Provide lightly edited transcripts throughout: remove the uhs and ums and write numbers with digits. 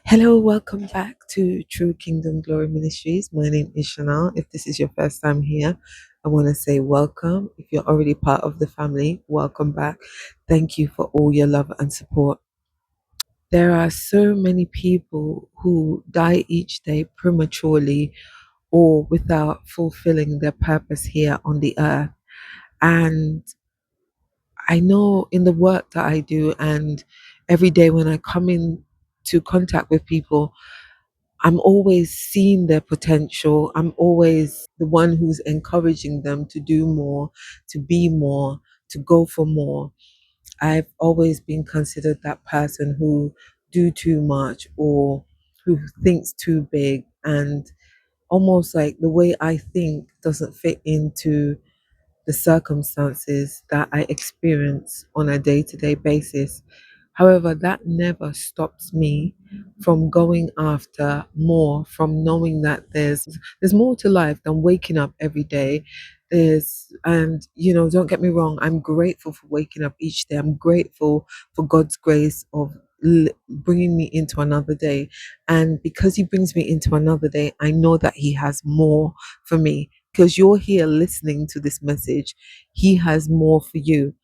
Hello, welcome back to True Kingdom Glory Ministries. My name is Chanel. If this is your first time here, I want to say welcome. If you're already part of the family, welcome back. Thank you for all your love and support. There are so many people who die each day prematurely or without fulfilling their purpose here on the earth. And I know in the work that I do and every day when I come into contact with people, I'm always seeing their potential. I'm always the one who's encouraging them to do more, to be more, to go for more. I've always been considered that person who do too much or who thinks too big, and almost like the way I think doesn't fit into the circumstances that I experience on a day to day basis. However, that never stops me from going after more, from knowing that there's more to life than waking up every day. Don't get me wrong, I'm grateful for waking up each day. I'm grateful for God's grace of bringing me into another day. And because He brings me into another day, I know that He has more for me. Because you're here listening to this message, He has more for you.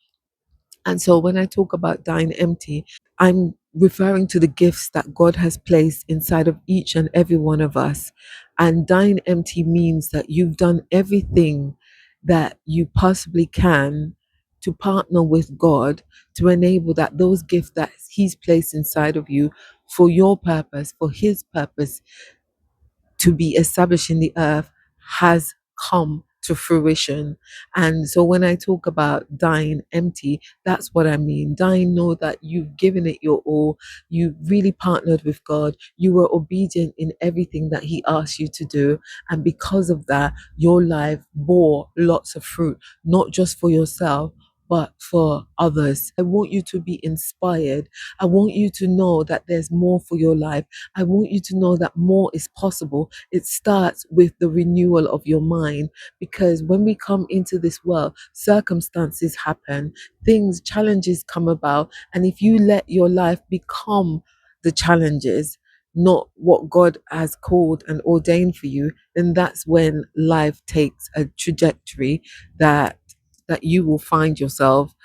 And so when I talk about dying empty, I'm referring to the gifts that God has placed inside of each and every one of us. And dying empty means that you've done everything that you possibly can to partner with God to enable that those gifts that He's placed inside of you for your purpose, for His purpose, to be established in the earth has come to fruition. And so when I talk about dying empty, that's what I mean. Dying, know that you've given it your all. You really partnered with God. You were obedient in everything that He asked you to do. And because of that, your life bore lots of fruit, not just for yourself, but for others. I want you to be inspired. I want you to know that there's more for your life. I want you to know that more is possible. It starts with the renewal of your mind, because when we come into this world, circumstances happen, challenges come about. And if you let your life become the challenges, not what God has called and ordained for you, then that's when life takes a trajectory that you will find yourself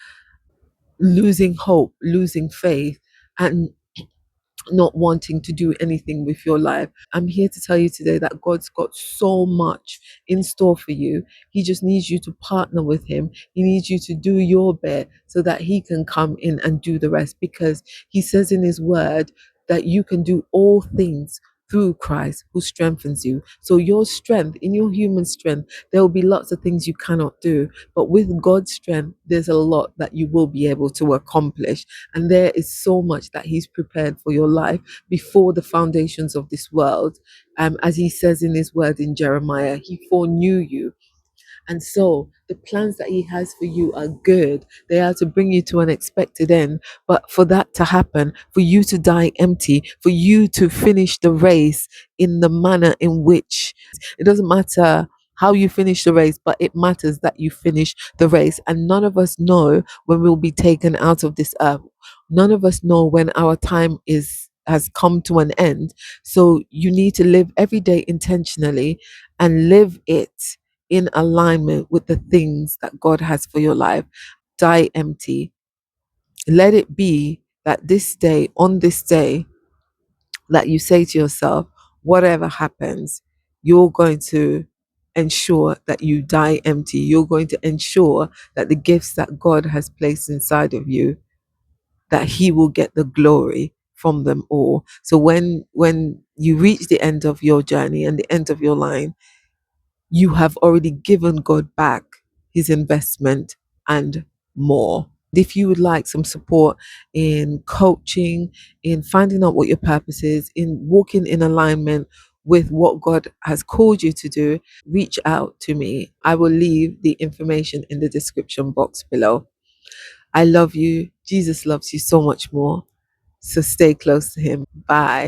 losing hope, losing faith, and not wanting to do anything with your life. I'm here to tell you today that God's got so much in store for you. He just needs you to partner with Him. He needs you to do your bit so that He can come in and do the rest, because He says in His word that you can do all things through Christ who strengthens you. So your strength, in your human strength, there will be lots of things you cannot do, but with God's strength, there's a lot that you will be able to accomplish. And there is so much that He's prepared for your life before the foundations of this world. As He says in His word in Jeremiah, He foreknew you. And so the plans that He has for you are good. They are to bring you to an expected end. But for that to happen, for you to die empty, for you to finish the race in the manner in which it doesn't matter how you finish the race, but it matters that you finish the race. And none of us know when we'll be taken out of this earth. None of us know when our time has come to an end. So you need to live every day intentionally and live it in alignment with the things that God has for your life. Die empty. Let it be that this day, on this day, that you say to yourself, whatever happens, you're going to ensure that you die empty. You're going to ensure that the gifts that God has placed inside of you, that He will get the glory from them all. So when you reach the end of your journey and the end of your line, you have already given God back His investment and more. If you would like some support in coaching, in finding out what your purpose is, in walking in alignment with what God has called you to do, reach out to me. I will leave the information in the description box below. I love you. Jesus loves you so much more. So stay close to Him. Bye.